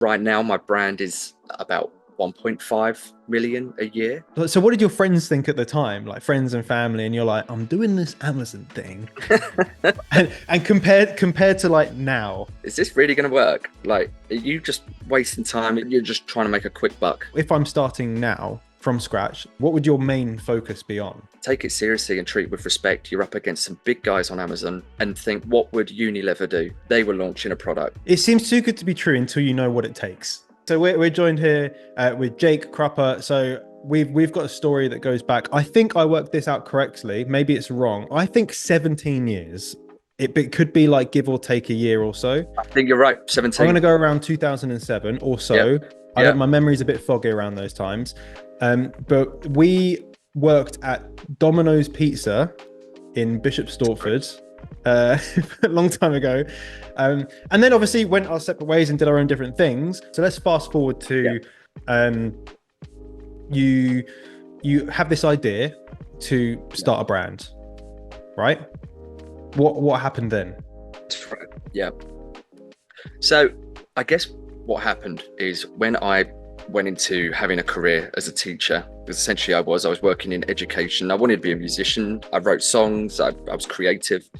Right now, my brand is about 1.5 million a year. So what did your friends think at the time, like friends and family? And you're like, I'm doing this Amazon thing, and compared to like now, Is this really going to work? Like, are you just wasting time? You're just trying to make a quick buck. if I'm starting now from scratch, what would your main focus be on? Take it seriously and treat it with respect. You're up against some big guys on Amazon, and think, what would Unilever do? They were launching a product. It seems too good to be true until you know what it takes. So we're joined here with Jake Crupper. So we've got a story that goes back. I think I worked this out correctly. Maybe it's wrong. I think 17 years. It could be like give or take a year or so. I think you're right. I'm 17. going to go around 2007 or so. Yep. My memory's a bit foggy around those times. But we worked at Domino's Pizza in Bishop Stortford a long time ago. And then obviously went our separate ways and did our own different things. So let's fast forward to you have this idea to start a brand, right? What happened then? Yeah. So I guess what happened is when I went into having a career as a teacher, because essentially I was working in education. I wanted to be a musician. I wrote songs. I was creative,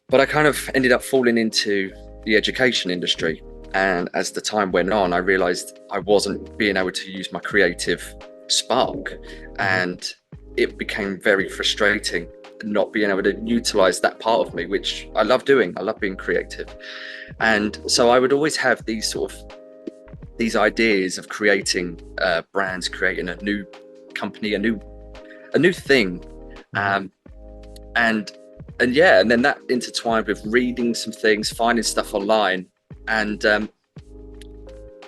but I kind of ended up falling into the education industry. And as the time went on, I realized I wasn't being able to use my creative spark, and it became very frustrating not being able to utilize that part of me, which I love doing. I love being creative. And so I would always have these ideas of creating brands, creating a new company, a new thing. And then that intertwined with reading some things, finding stuff online. And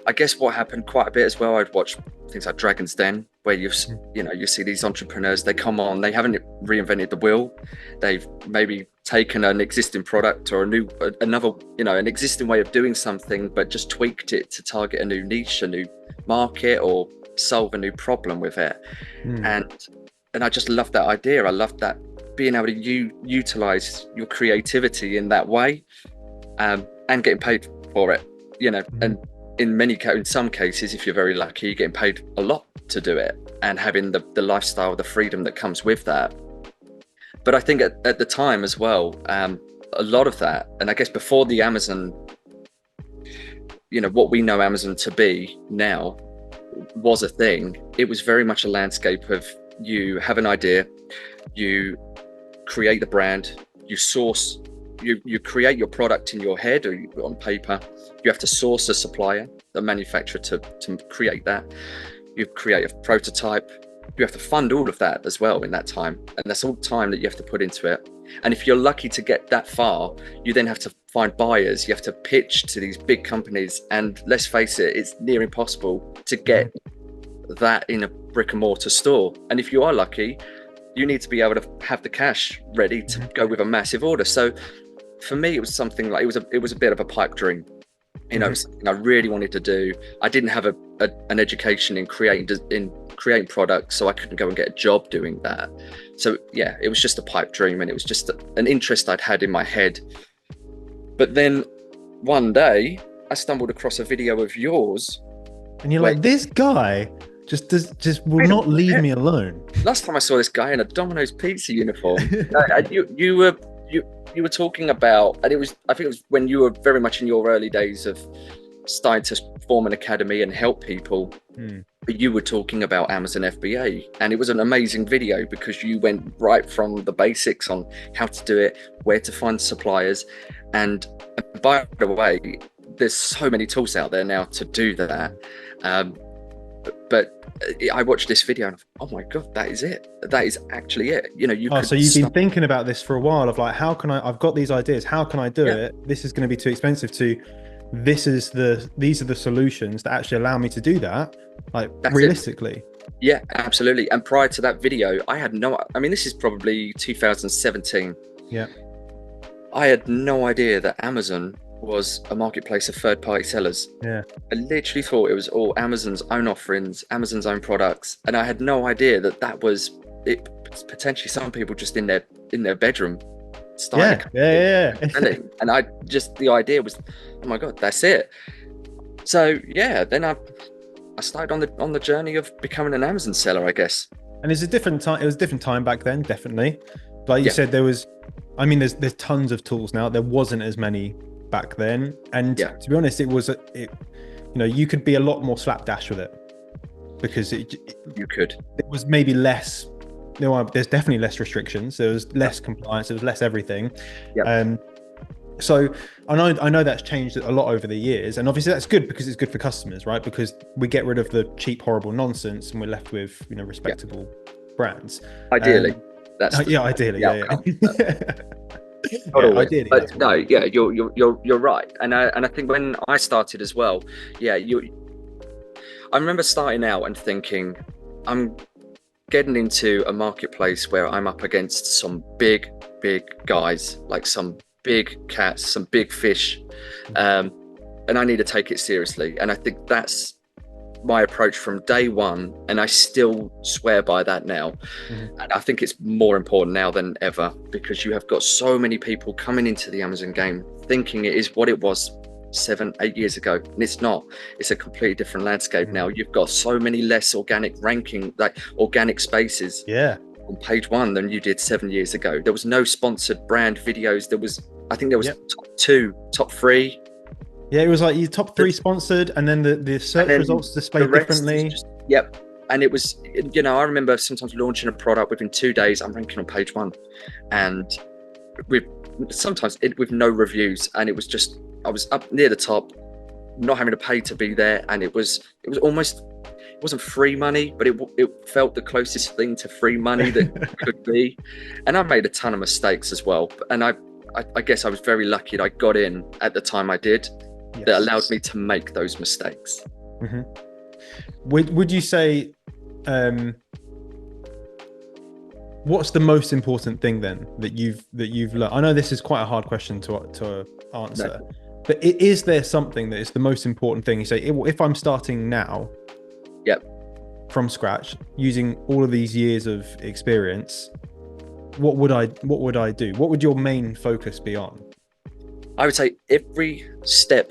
I guess what happened quite a bit as well, I'd watch things like Dragon's Den, where you see these entrepreneurs, they come on, they haven't reinvented the wheel. They've maybe taken an existing product or an existing way of doing something, but just tweaked it to target a new niche, a new market, or solve a new problem with it. And I just love that idea. I love that, being able to utilize your creativity in that way, and getting paid for it, and in some cases, if you're very lucky, you're getting paid a lot to do it, and having the lifestyle, the freedom that comes with that. But I think at the time as well, a lot of that, and I guess before the Amazon, what we know Amazon to be now was a thing. It was very much a landscape of, you have an idea, you create the brand, you create your product in your head or on paper. You have to source a supplier, the manufacturer, to create that. You create a prototype. You have to fund all of that as well in that time. And that's all time that you have to put into it. And if you're lucky to get that far, you then have to find buyers. You have to pitch to these big companies. And let's face it, it's near impossible to get that in a brick and mortar store. And if you are lucky, you need to be able to have the cash ready to go with a massive order. So for me, it was something like, it was a bit of a pipe dream. It was something I really wanted to do. I didn't have an education in creating products, so I couldn't go and get a job doing that. So yeah, it was just a pipe dream, and it was just an interest I'd had in my head. But then one day I stumbled across a video of yours, and you're like, this guy just will not leave me alone. Last time I saw this guy in a Domino's Pizza uniform, you were talking about, and I think it was when you were very much in your early days of starting to form an academy and help people. But you were talking about Amazon FBA, and it was an amazing video because you went right from the basics on how to do it, where to find suppliers. And by the way, there's so many tools out there now to do that. But I watched this video and I thought, oh my God, that is it. That is actually it. So you've been thinking about this for a while of like, I've got these ideas. How can I do it? This is going to be too expensive these are the solutions that actually allow me to do that. Like, that's realistically. It. Yeah, absolutely. And prior to that video, this is probably 2017. Yeah. I had no idea that Amazon was a marketplace of third-party sellers. Yeah. I literally thought it was all Amazon's own offerings, Amazon's own products. And I had no idea that was it, potentially some people just in their bedroom starting. Yeah. And the idea was, oh my God, that's it. So yeah, then I started on the journey of becoming an Amazon seller, I guess. And it's a different time. It was a different time back then, definitely. Like you Yeah, said, I mean, there's tons of tools now. There wasn't as many back then. And yeah, to be honest, you could be a lot more slapdash with it because you could. it was maybe less. There's definitely less restrictions. There was less compliance. There was less everything. Yep. So I know that's changed a lot over the years, and obviously that's good because it's good for customers, right? Because we get rid of the cheap, horrible nonsense, and we're left with respectable brands. Ideally, Ideally, yeah. Not Yeah, always, ideally, but no, yeah, you're right, and I think when I started as well, yeah, I remember starting out and thinking, I'm getting into a marketplace where I'm up against some big guys, like some big cats, some big fish, and I need to take it seriously. And I think that's my approach from day one, and I still swear by that now. And I think it's more important now than ever because you have got so many people coming into the Amazon game thinking it is what it was 7-8 years ago, and it's not. It's a completely different landscape now. You've got so many less organic ranking, like organic spaces, on page one than you did 7 years ago. There was no sponsored brand videos. I think there was top 2, top 3. Yeah, it was like your top 3 sponsored, and then the search results displayed differently. And it was, I remember sometimes launching a product within 2 days, I'm ranking on page 1, and with no reviews, and it was just, I was up near the top, not having to pay to be there, and it was almost, it wasn't free money, but it felt the closest thing to free money that could be. And I made a ton of mistakes as well, and I guess I was very lucky that I got in at the time I did. That allowed me to make those mistakes. Would you say, what's the most important thing then that you've learned? I know this is quite a hard question to answer, but is there something that is the most important thing? You say, if I'm starting now, from scratch, using all of these years of experience, what would I do? What would your main focus be on? I would say every step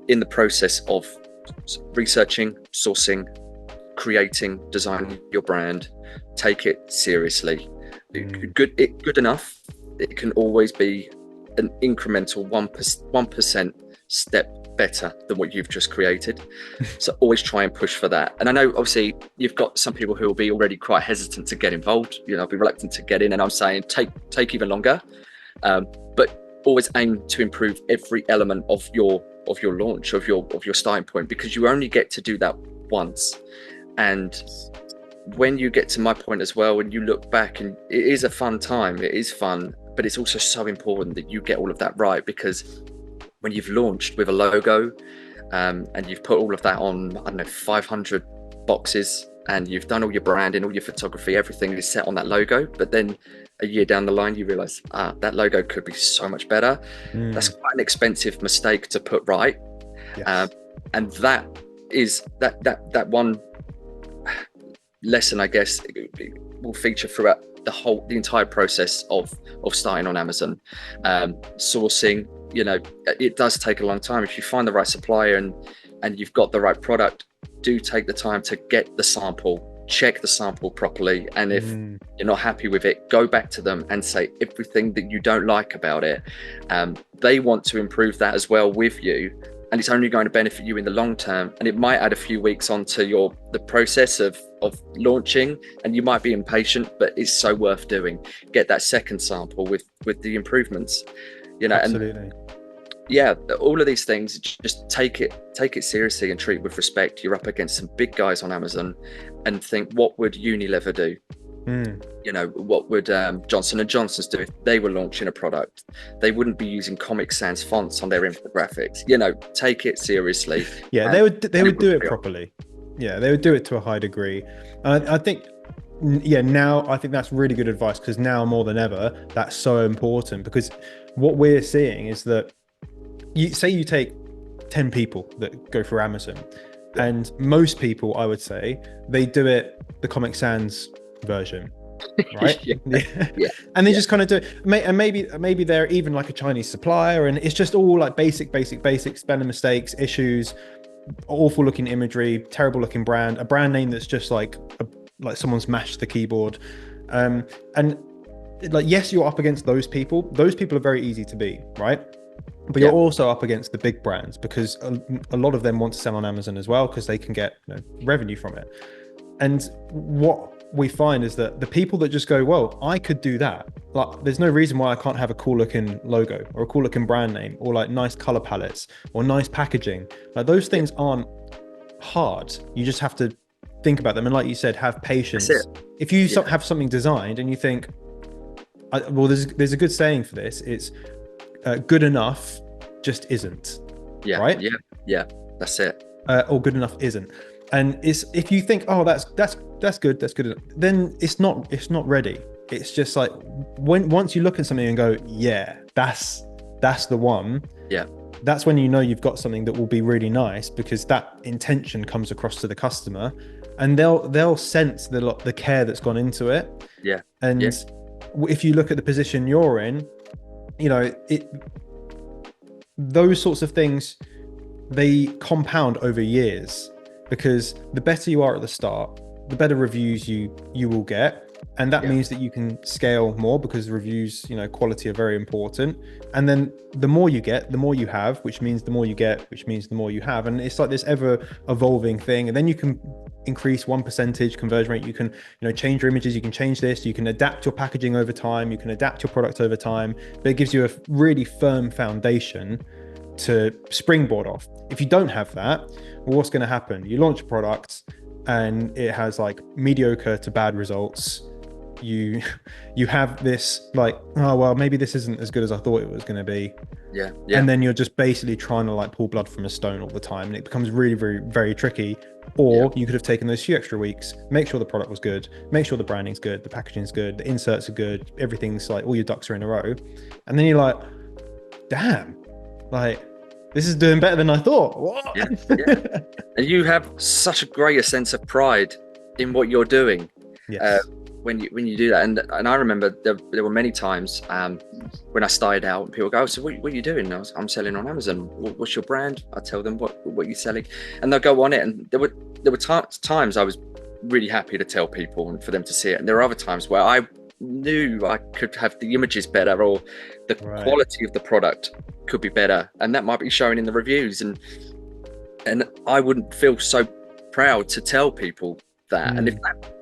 in the process of researching, sourcing, creating, designing your brand, take it seriously. Good enough. It can always be an incremental 1% step better than what you've just created. So always try and push for that. And I know obviously you've got some people who will be already quite hesitant to get involved, be reluctant to get in. And I'm saying take even longer. But always aim to improve every element of your launch, of your starting point, because you only get to do that once. And when you get to my point as well, when you look back, and it is a fun time, it is fun, but it's also so important that you get all of that right, because when you've launched with a logo, and you've put all of that on, I don't know, 500 boxes, and you've done all your branding, all your photography, everything is set on that logo, but then a year down the line you realize that logo could be so much better. That's quite an expensive mistake to put right. And that is that one lesson, I guess, it will feature throughout the entire process of starting on Amazon. Sourcing, it does take a long time. If you find the right supplier and you've got the right product, do take the time to get the sample, check the sample properly, and if you're not happy with it, go back to them and say everything that you don't like about it. They want to improve that as well with you, and it's only going to benefit you in the long term. And it might add a few weeks onto the process of launching, and you might be impatient, but it's so worth doing. Get that second sample with the improvements, Absolutely. And all of these things, just take it seriously and treat it with respect. You're up against some big guys on Amazon, and think, what would Unilever do? What would Johnson & Johnson's do if they were launching a product? They wouldn't be using Comic Sans fonts on their infographics. Take it seriously. They would do it properly. They would do it to a high degree. I think now I think that's really good advice, because now more than ever that's so important, because what we're seeing is that you take 10 people that go for Amazon, and most people, I would say, they do it the Comic Sans version, right? And they just kind of do it, and maybe they're even like a Chinese supplier, and it's just all like basic spelling mistakes, issues, awful looking imagery, terrible looking brand, a brand name that's just like someone's mashed the keyboard. And like, yes, you're up against those people. Those people are very easy to beat, right? But you're also up against the big brands, because a lot of them want to sell on Amazon as well, because they can get revenue from it. And what we find is that the people that just go, well, I could do that. Like, there's no reason why I can't have a cool looking logo or a cool looking brand name, or like nice color palettes or nice packaging. Like, those things aren't hard. You just have to think about them. And like you said, have patience. If you have something designed and you think, well, there's a good saying for this. It's good enough just isn't. Right? Yeah. That's it. Or good enough isn't. And it's, if you think, oh, that's good, then it's not ready. It's just like, once you look at something and go, yeah, that's the one. Yeah. That's when you know you've got something that will be really nice, because that intention comes across to the customer, and they'll sense the care that's gone into it. Yeah. And if you look at the position you're in, those sorts of things, they compound over years, because the better you are at the start, the better reviews you will get. And that means that you can scale more, because reviews, quality are very important. And then the more you get, the more you have, which means the more you get, which means the more you have. And it's like this ever evolving thing. And then you can increase 1% conversion rate. You can, change your images. You can change this. You can adapt your packaging over time. You can adapt your product over time. But it gives you a really firm foundation to springboard off. If you don't have that, well, what's going to happen? You launch a product and it has like mediocre to bad results. You have this like, oh, well, maybe this isn't as good as I thought it was going to be. Yeah. And then you're just basically trying to like pull blood from a stone all the time, and it becomes really, very, very tricky. Or you could have taken those few extra weeks, make sure the product was good, make sure the branding's good, the packaging's good, the inserts are good, everything's like, all your ducks are in a row. And then you're like, damn, like, this is doing better than I thought. What? Yeah. And you have such a greater sense of pride in what you're doing. Yes. When you do that. And I remember there were many times when I started out, and people go, so what are you doing? I'm selling on Amazon. What's your brand? I tell them what you're selling, and they'll go on it. And there were times I was really happy to tell people and for them to see it. And there are other times where I knew I could have the images better, or the quality of the product could be better, and that might be showing in the reviews, and I wouldn't feel so proud to tell people that. And if that,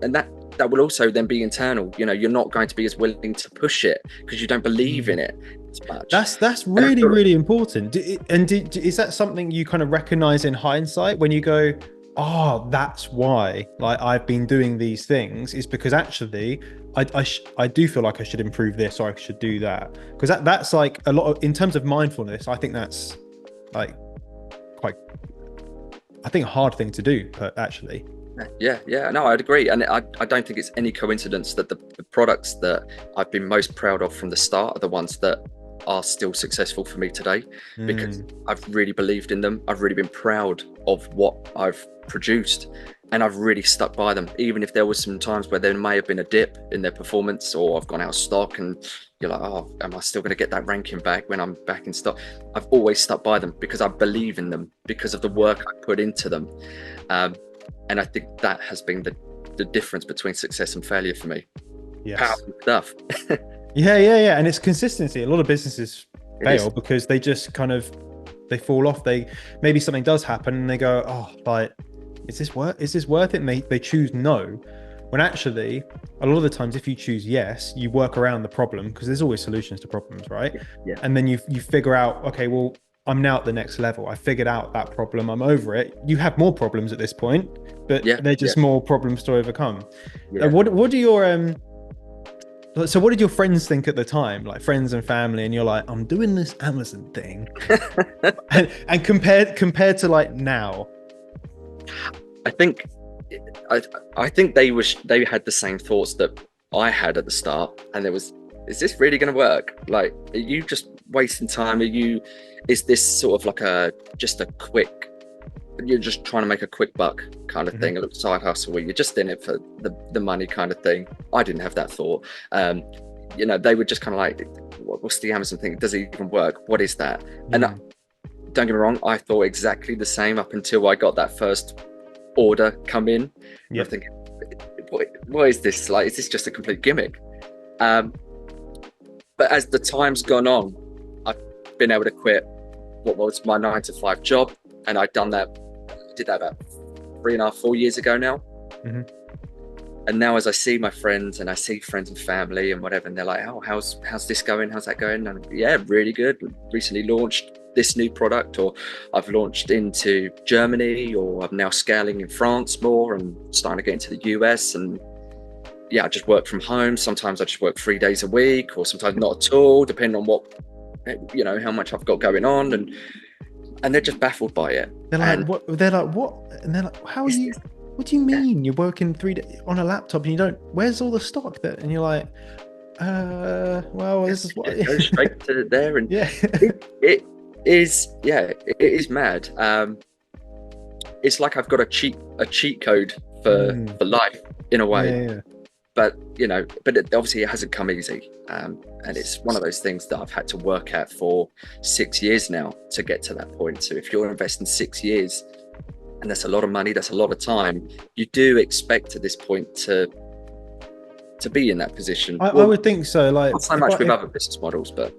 and that will also then be internal. You're not going to be as willing to push it because you don't believe in it as much. That's really, really important. Is that something you kind of recognize in hindsight when you go, oh, that's why like I've been doing these things, is because actually I do feel like I should improve this, or I should do that? Because that's like a lot of, in terms of mindfulness, I think that's like quite, I think, a hard thing to do, but actually. Yeah, no, I'd agree. And I don't think it's any coincidence that the products that I've been most proud of from the start are the ones that are still successful for me today, because I've really believed in them. I've really been proud of what I've produced, and I've really stuck by them, even if there was some times where there may have been a dip in their performance, or I've gone out of stock and you're like, oh, am I still going to get that ranking back when I'm back in stock? I've always stuck by them because I believe in them, because of the work I put into them. And I think that has been the difference between success and failure for me. Yes. Powerful stuff. Yeah. And it's consistency. A lot of businesses fail because they just kind of, they fall off. Maybe something does happen and they go, oh, like, is this worth it? And they choose no. When actually, a lot of the times, if you choose yes, you work around the problem, because there's always solutions to problems, right? Yeah. And then you figure out, okay, well, I'm now at the next level. I figured out that problem. I'm over it. You have more problems at this point, but they're just more problems to overcome. Yeah. What do your so what did your friends think at the time, like friends and family? And you're like, I'm doing this Amazon thing, and compared to like now, I think they had the same thoughts that I had at the start, and is this really going to work? Like, are you just wasting time? Is this sort of like you're just trying to make a quick buck kind of thing, a little side hustle where you're just in it for the money kind of thing? I didn't have that thought. They were just kind of like, what's the Amazon thing? Does it even work? What is that? And don't get me wrong, I thought exactly the same up until I got that first order come in. Yeah. I'm thinking, what is this? Like, is this just a complete gimmick? But as the time's gone on, I've been able to quit what was my 9 to 5 job, and did that about 3.5, 4 years ago now. Mm-hmm. And now, as I see my friends and I see friends and family and whatever, and they're like, "Oh, how's this going? How's that going?" And yeah, really good. Recently launched this new product, or I've launched into Germany, or I'm now scaling in France more and starting to get into the US. And yeah, I just work from home. Sometimes I just work 3 days a week, or sometimes not at all, depending on what, how much I've got going on. And they're just baffled by it. They're like, what? They're like, what? And they're like, how are you? What do you mean you're working 3 days on a laptop and you don't? Where's all the stock that? And you're like, well, this is what. Go straight to there, and yeah, it is mad. It's like I've got a cheat code for life in a way. Yeah. But obviously it hasn't come easy, and it's one of those things that I've had to work at for 6 years now to get to that point. So if you're investing 6 years, and that's a lot of money, that's a lot of time, you do expect at this point to be in that position. I would think so. Like, not so much with other business models, but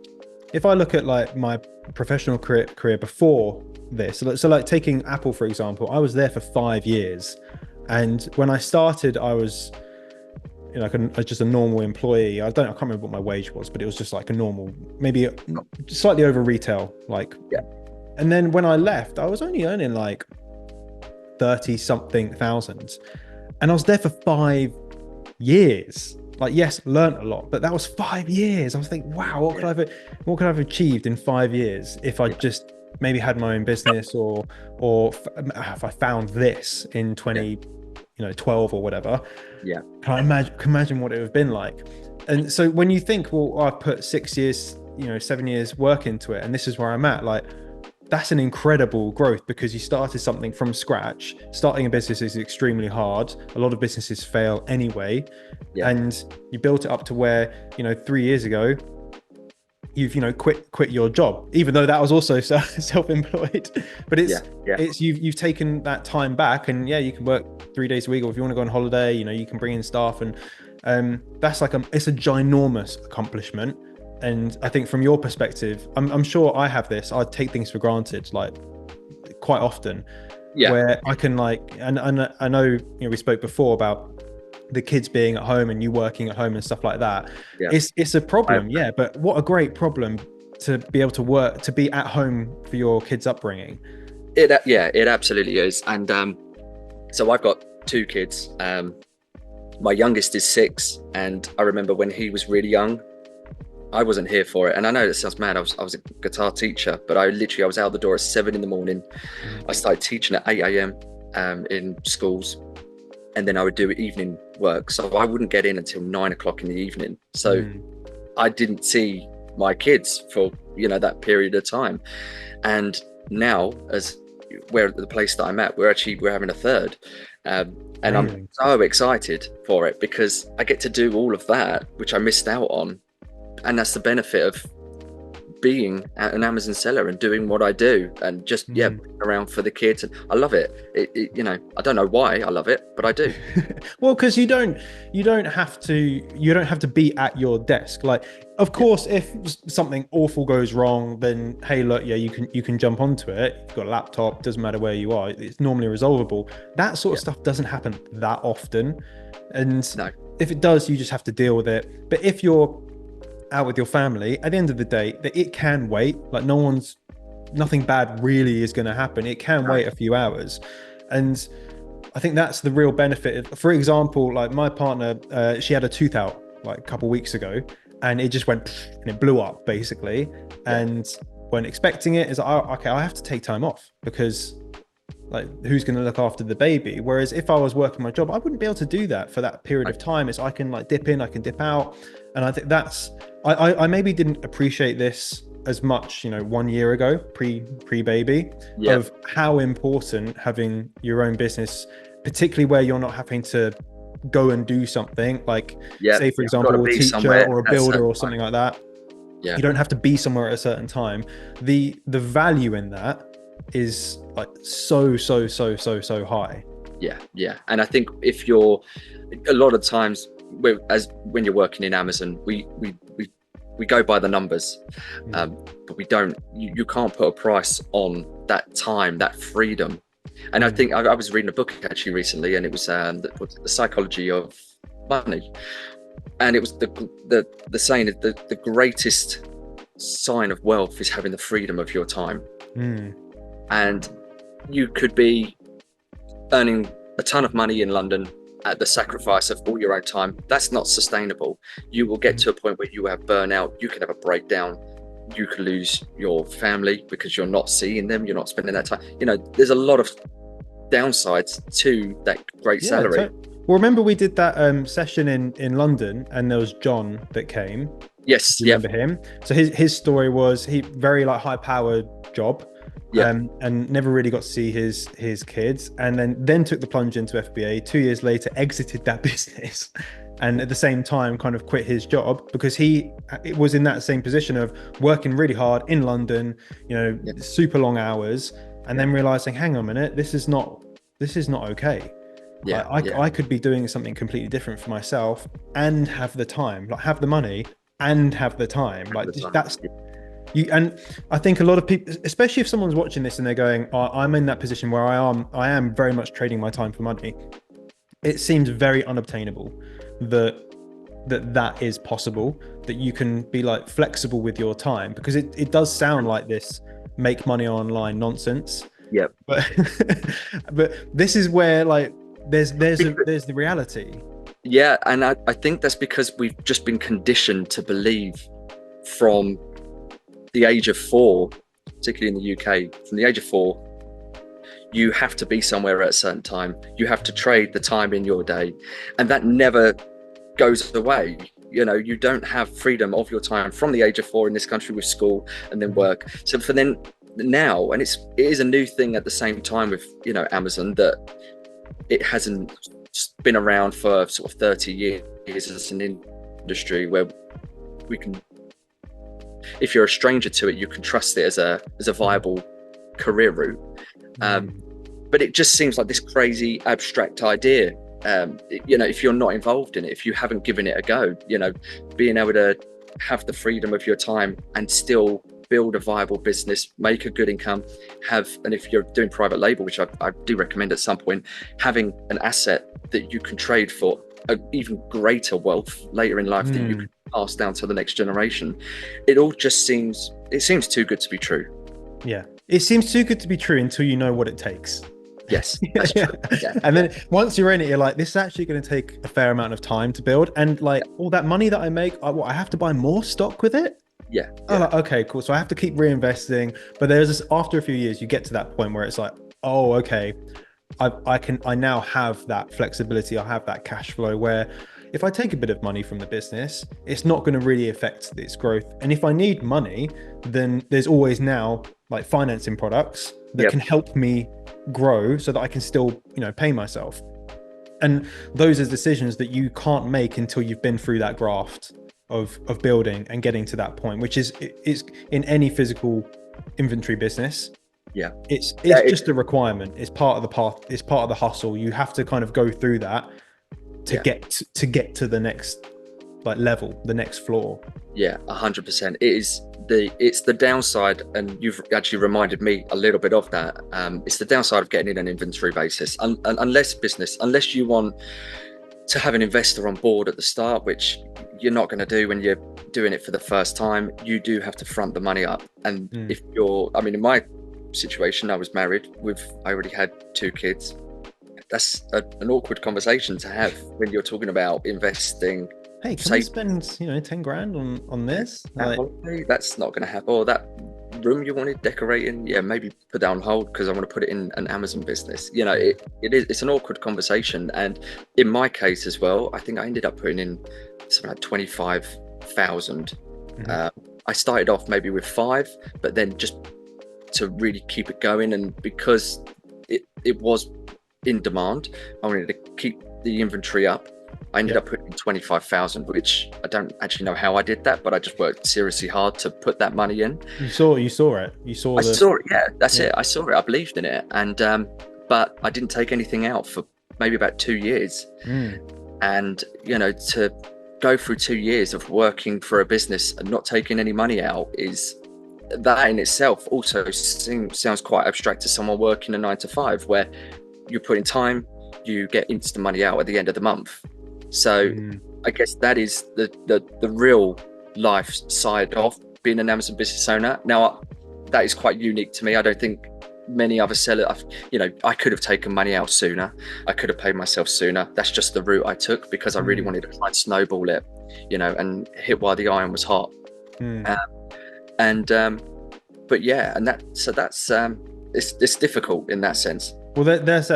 if I look at like my professional career before this, so like taking Apple for example, I was there for 5 years, and when I started, I was just a normal employee. I can't remember what my wage was, but it was just like a normal, maybe slightly over retail, like. Yeah. And then when I left, I was only earning like 30-something thousand, and I was there for 5 years. Like, yes, learned a lot, but that was 5 years. I was thinking, wow, what could I have achieved in 5 years if I just maybe had my own business, or if I found this in 2012 or whatever. Yeah. Can imagine what it would have been like. And so when you think, well, I've put 6 years, 7 years work into it, and this is where I'm at, like, that's an incredible growth, because you started something from scratch. Starting a business is extremely hard. A lot of businesses fail anyway. Yeah. And you built it up to where, 3 years ago, you've, quit your job, even though that was also self-employed. But it's you've taken that time back, and you can work 3 days a week, or if you want to go on holiday, you can bring in staff, and that's like it's a ginormous accomplishment. And I think from your perspective, I'm sure I have this. I take things for granted, like, quite often. Yeah. Where I can, like, and I know we spoke before about the kids being at home and you working at home and stuff like that. Yeah. It's a problem, but what a great problem to be able to work, to be at home for your kids' upbringing. It absolutely is. And so I've got 2 kids. My youngest is 6, and I remember when he was really young, I wasn't here for it. And I know that sounds mad. I was a guitar teacher, but I was out the door at 7 a.m. I started teaching at 8 a.m. In schools, and then I would do evening work. So I wouldn't get in until 9 o'clock in the evening. So I didn't see my kids for, that period of time. And now, as we're at the place that I'm at, we're having a third. And I'm so excited for it, because I get to do all of that, which I missed out on. And that's the benefit of being an Amazon seller and doing what I do, and just around for the kids. And I love it. I don't know why I love it, but I do. Well, because you don't have to be at your desk. Like, of course, if something awful goes wrong, then hey, look, you can jump onto it. You've got a laptop, doesn't matter where you are, it's normally resolvable. That sort of stuff doesn't happen that often, and if it does, you just have to deal with it. But if you're out with your family, at the end of the day, that it can wait. Like, nothing bad really is going to happen. It can wait a few hours, and I think that's the real benefit. For example, like my partner, she had a tooth out like a couple of weeks ago, and it just went and it blew up basically. And when expecting it, is like, oh, okay, I have to take time off, because like, who's going to look after the baby? Whereas if I was working my job, I wouldn't be able to do that for that period of time. It's I can like dip in, I can dip out. And I think that's, I maybe didn't appreciate this as much, 1 year ago, pre-baby, of how important having your own business, particularly where you're not having to go and do something like, say for example, a teacher or a builder or something like that. You don't have to be somewhere at a certain time. The value in that is like so high. Yeah. And I think if you're, a lot of times, when you're working in Amazon, we go by the numbers, but we don't. You can't put a price on that time, that freedom. And I think I was reading a book actually recently, and it was the psychology of money, and it was the saying that the greatest sign of wealth is having the freedom of your time. And you could be earning a ton of money in London at the sacrifice of all your own time. That's not sustainable. You will get to a point where you have burnout, you can have a breakdown, you can lose your family because you're not seeing them, you're not spending that time. There's a lot of downsides to that great salary. Well, remember we did that session in London, and there was John that came. Yes. You remember him? So his story was, he very like high powered job, and never really got to see his kids, and then took the plunge into FBA. 2 years later, exited that business, and at the same time kind of quit his job because it was in that same position of working really hard in London, super long hours, and then realizing, hang on a minute, this is not okay. I could be doing something completely different for myself and have the time, like have the money and have the time. And I think a lot of people, especially if someone's watching this and they're going, I'm in that position where I am very much trading my time for money. It seems very unobtainable that is possible, that you can be like flexible with your time, because it does sound like this make money online nonsense. But this is where like there's the reality. And I think that's because we've just been conditioned to believe from the age of 4, particularly in the UK, from the age of 4, you have to be somewhere at a certain time. You have to trade the time in your day, and that never goes away. You don't have freedom of your time from the age of 4 in this country with school and then work. So for then now, and it is a new thing at the same time with Amazon, that it hasn't been around for sort of 30 years as an industry where we can, if you're a stranger to it, you can trust it as a viable career route. But it just seems like this crazy abstract idea. If you're not involved in it, if you haven't given it a go, being able to have the freedom of your time and still build a viable business, make a good income, and if you're doing private label, which I do recommend at some point, having an asset that you can trade for an even greater wealth later in life that you can pass down to the next generation. It all just seems too good to be true. Yeah, it seems too good to be true until you know what it takes. Yes, that's true. And then once you're in it, you're like, this is actually going to take a fair amount of time to build, and like all that money that I make, I have to buy more stock with it. Like, okay, cool. So I have to keep reinvesting. But there's this, after a few years, you get to that point where it's like, oh, okay, I now have that flexibility. I have that cash flow where if I take a bit of money from the business, it's not going to really affect its growth. And if I need money, then there's always now like financing products that can help me grow so that I can still, pay myself. And those are decisions that you can't make until you've been through that graft of building and getting to that point, which is in any physical inventory business. It's just a requirement. It's part of the path. It's part of the hustle. You have to kind of go through that to get to the next like level, the next floor. 100%. It's the downside, and you've actually reminded me a little bit of that. It's the downside of getting in an inventory basis, unless you want to have an investor on board at the start, which you're not going to do when you're doing it for the first time. You do have to front the money up. And if in my situation, I was married I already had 2 kids. That's an awkward conversation to have when you're talking about investing. Hey, can we spend 10 grand on this? That's not going to happen. Or that room you wanted decorating, maybe put that on hold because I want to put it in an Amazon business. It's an awkward conversation. And in my case as well, I think I ended up putting in something like 25,000. I started off maybe with 5, but then just to really keep it going, and because it was in demand, I wanted to keep the inventory up. I ended up putting in 25,000, which I don't actually know how I did that, but I just worked seriously hard to put that money in. You saw it. I saw it. Yeah, that's it. I saw it. I believed in it. And, but I didn't take anything out for maybe about 2 years. And, you know, to go through 2 years of working for a business and not taking any money out, is that in itself also sounds quite abstract to someone working a 9 to 5, where you put in time, you get instant money out at the end of the month. So I guess that is the real life side of being an Amazon business owner. Now, that is quite unique to me. I don't think many other sellers, you know, I could have taken money out sooner. I could have paid myself sooner. That's just the route I took, because I really wanted to try and snowball it, you know, and hit while the iron was hot. But yeah, and that's it's difficult in that sense. Well, there's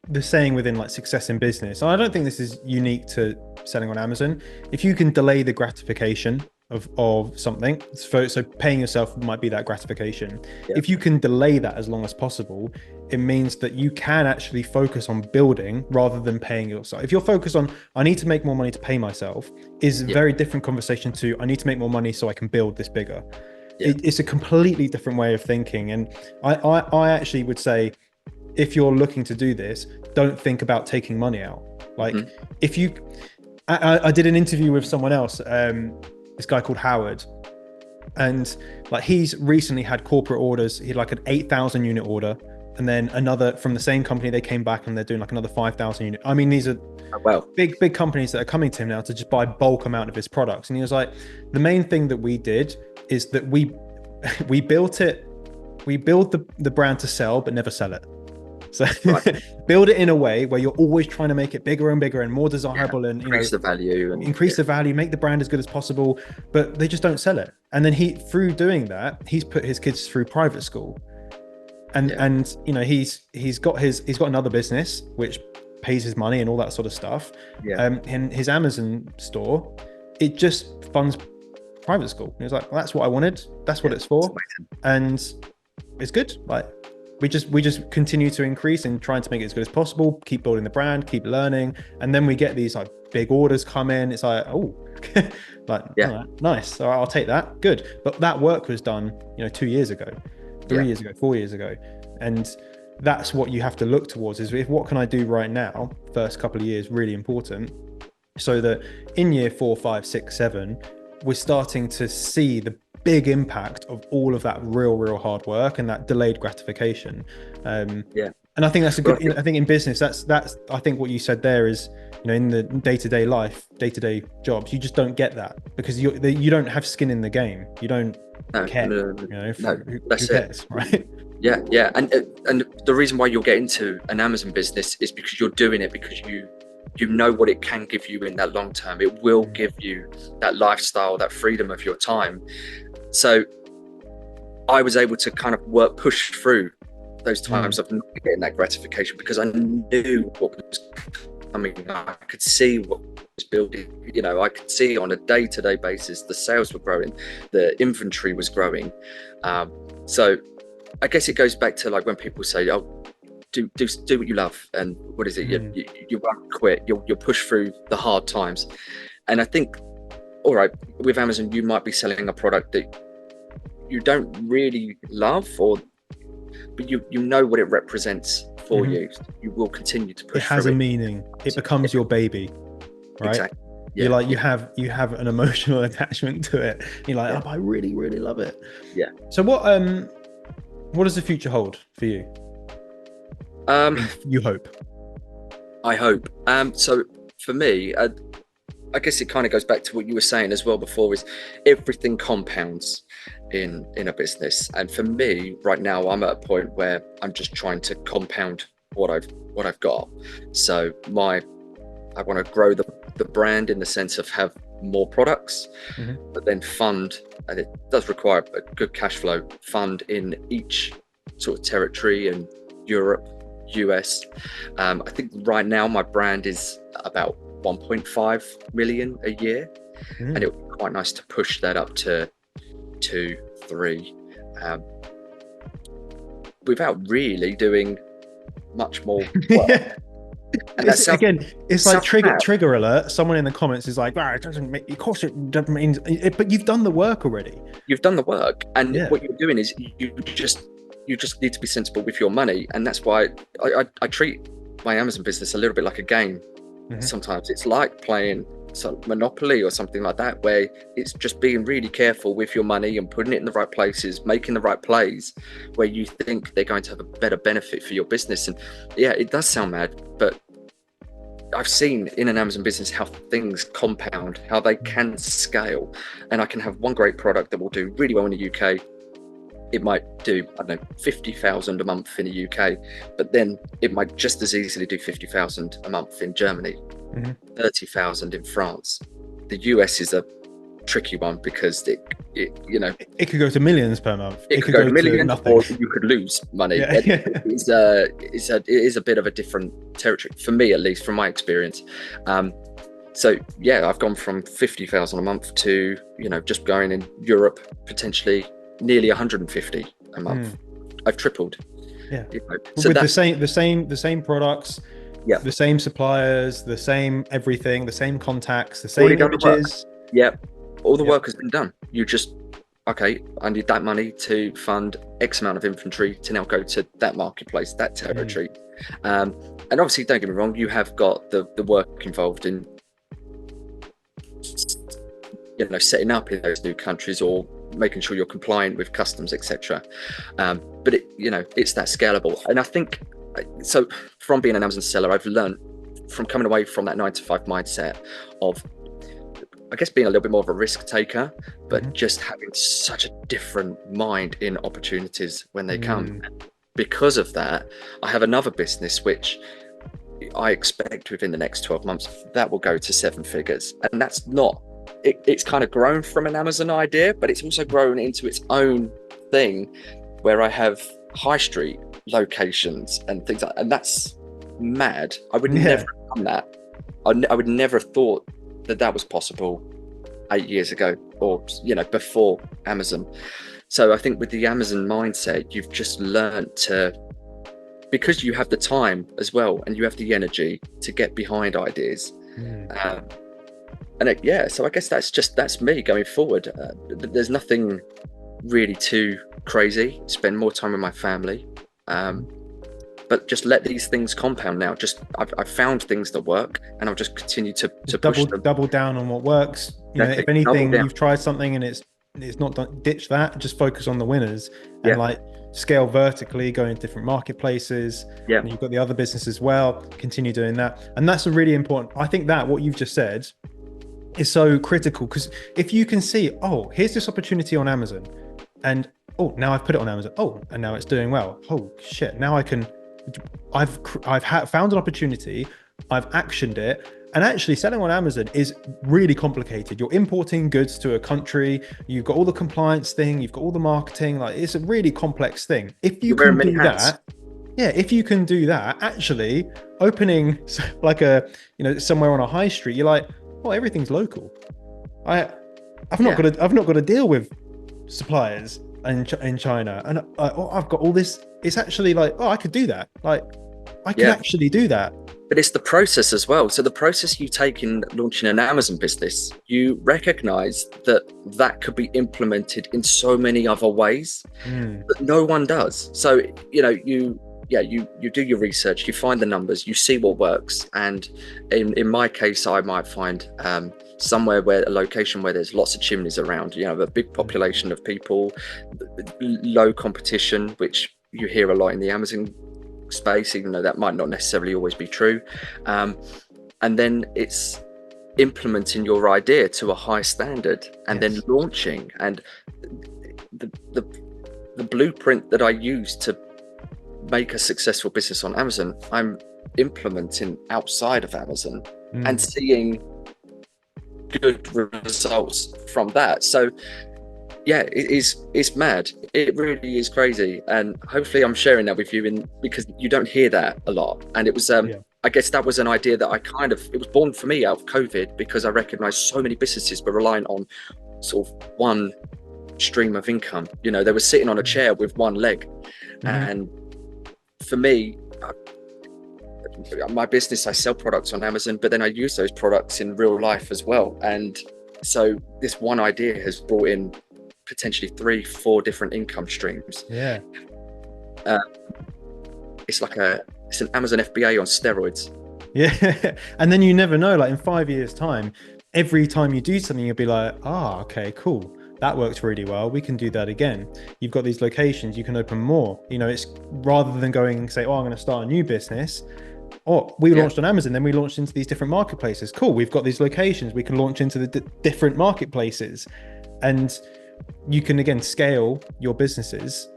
the saying within like success in business, and I don't think this is unique to selling on Amazon. If you can delay the gratification of something, so paying yourself might be that gratification. If you can delay that as long as possible, it means that you can actually focus on building rather than paying yourself. If you're focused on, I need to make more money to pay myself, is a very different conversation to, I need to make more money so I can build this bigger. It's a completely different way of thinking. And I actually would say, if you're looking to do this, don't think about taking money out. Like if you, I did an interview with someone else, this guy called Howard, and like he's recently had corporate orders. He had like an 8,000 unit order, and then another from the same company, they came back and they're doing like another 5,000 unit. I mean, these are big companies that are coming to him now to just buy bulk amount of his products. And he was like, the main thing that we did is that we build the brand to sell, but never sell it. So build it in a way where you're always trying to make it bigger and bigger and more desirable, and increase the value, the value, make the brand as good as possible, but they just don't sell it. And then through doing that, he's put his kids through private school, and you know, he's got another business which pays his money and all that sort of stuff. And his Amazon store, it just funds private school. And he was like, well, that's what I wanted, that's what it's for, and it's good. Like we just continue to increase and trying to make it as good as possible, keep building the brand, keep learning, and then we get these like big orders come in. It's like, oh, like, all right, nice, all right, I'll take that, good. But that work was done, you know, 2 years ago, 3 years ago, 4 years ago. And that's what you have to look towards, is what can I do right now, first couple of years, really important, so that in year 4, 5, 6, 7, we're starting to see the big impact of all of that real hard work and that delayed gratification. And I think that's a good, I think in business, that's I think what you said there is, you know, in the day-to-day life, day-to-day jobs, you just don't get that, because you don't have skin in the game. You don't care. You know, that's cares, it, right? Yeah. And the reason why you'll get into an Amazon business is because you're doing it because you know what it can give you in that long term. It will give you that lifestyle, that freedom of your time. So I was able to kind of push through those times of not getting that gratification, because I knew what was coming. I could see what was building. You know, I could see on a day-to-day basis the sales were growing, the inventory was growing. So I guess it goes back to like when people say, "Oh, do what you love," and what is it? You won't quit. You'll push through the hard times. And I think, all right, with Amazon, you might be selling a product that you don't really love, but you know what it represents for you. You will continue to push. It has a meaning. It becomes your baby, right? Exactly. You're like, you have an emotional attachment to it. You're like, oh, I really love it. Yeah. So what does the future hold for you? You hope. I hope. So for me, I guess it kind of goes back to what you were saying as well before, is everything compounds in a business. And for me right now, I'm at a point where I'm just trying to compound what I've got. So I want to grow the brand in the sense of have more products, but then fund, and it does require a good cash flow, fund in each sort of territory, in Europe, US. I think right now my brand is about 1.5 million a year, and it would be quite nice to push that up to 2, 3, without really doing much more work. And that sounds, Again, it's like sounds bad. trigger alert. Someone in the comments is like, it doesn't make, of course it doesn't mean it, but you've done the work already. You've done the work, and Yeah. what you're doing is you just need to be sensible with your money, and that's why I treat my Amazon business a little bit like a game. Sometimes it's like playing Monopoly or something like that, where it's just being really careful with your money and putting it in the right places, making the right plays where you think they're going to have a better benefit for your business. And yeah, it does sound mad, but I've seen in an Amazon business how things compound, how they can scale. And I can have one great product that will do really well in the UK. It might do, I don't know, 50,000 a month in the UK, but then it might just as easily do 50,000 a month in Germany, 30,000 in France. The US is a tricky one because it could go to millions per month. It could go to millions, nothing. or you could lose money. Yeah. It is a bit of a different territory for me, at least from my experience. So yeah, I've gone from 50,000 a month to, just going in Europe, potentially nearly 150 a month. I've tripled. Yeah. So with the same products, yeah, the same suppliers, the same everything, the same contacts, the same images. Yeah. All the work has been done. You just, okay, I need that money to fund X amount of inventory to now go to that marketplace, that territory. And obviously, don't get me wrong, you have got the work involved in, setting up in those new countries or making sure you're compliant with customs, etc. But it's that scalable. And I think, so from being an Amazon seller, I've learned from coming away from that 9-to-5 mindset of, I guess, being a little bit more of a risk taker, but just having such a different mind in opportunities when they come. Because of that, I have another business which I expect within the next 12 months that will go to 7 figures. And that's not, it's kind of grown from an Amazon idea, but it's also grown into its own thing where I have high street locations and things like that. And that's mad. I would never have done that. I would never have thought that was possible 8 years ago or before Amazon. So I think with the Amazon mindset, you've just learned to, because you have the time as well and you have the energy to get behind ideas. So I guess that's me going forward. There's nothing really too crazy. Spend more time with my family, but just let these things compound now. I've found things that work, and I'll just continue to push them. Double down on what works. If anything, you've tried something and it's not done, ditch that. Just focus on the winners and scale vertically, go into different marketplaces. Yeah, and you've got the other business as well. Continue doing that, and that's a really important. I think that what you've just said is so critical, because if you can see, oh, here's this opportunity on Amazon, and now I've put it on Amazon. And now it's doing well. Oh shit! Now I can. I've found an opportunity. I've actioned it. And actually selling on Amazon is really complicated. You're importing goods to a country. You've got all the compliance thing. You've got all the marketing. It's a really complex thing. If you can do that, if you can do that, actually opening like somewhere on a high street, you're like, oh, everything's local. I've not got to deal with suppliers in China, and I've got all this. It's actually like, oh, I could do that. Like, I can actually do that. But it's the process as well. So the process you take in launching an Amazon business, you recognize that could be implemented in so many other ways that no one does. So, you do your research, you find the numbers, you see what works. And in my case, I might find somewhere a location where there's lots of chimneys around, a big population of people, low competition, which you hear a lot in the Amazon space, even though that might not necessarily always be true. And then it's implementing your idea to a high standard and then launching. And the blueprint that I use to make a successful business on Amazon, I'm implementing outside of Amazon and seeing good results from that. So it's mad. It really is crazy, and hopefully I'm sharing that with you because you don't hear that a lot. And it was I guess that was an idea that it was born for me out of COVID, because I recognized so many businesses were relying on sort of one stream of income. They were sitting on a chair with one leg. And for me, my business, I sell products on Amazon, but then I use those products in real life as well. And so this one idea has brought in potentially 3-4 different income streams. Yeah. It's like it's an Amazon FBA on steroids. Yeah. And then you never know, like in 5 years time, every time you do something, you'll be like, okay, cool. That works really well. We can do that again. You've got these locations, you can open more. You know, it's rather than going and say, I'm going to start a new business. We launched on Amazon, then we launched into these different marketplaces. Cool. We've got these locations. We can launch into the different marketplaces. And you can, again, scale your businesses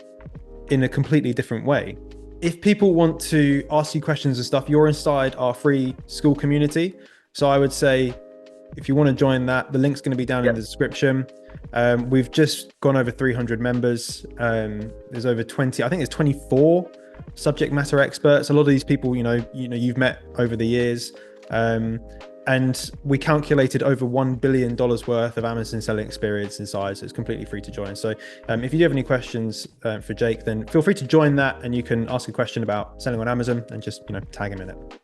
in a completely different way. If people want to ask you questions and stuff, you're inside our free school community. So I would say, if you want to join that, the link's going to be down in the description. We've just gone over 300 members. There's over 20, I think there's 24 subject matter experts. A lot of these people, you've met over the years. And we calculated over $1 billion worth of Amazon selling experience inside. So it's completely free to join. So if you do have any questions for Jake, then feel free to join that, and you can ask a question about selling on Amazon and just, tag him in it.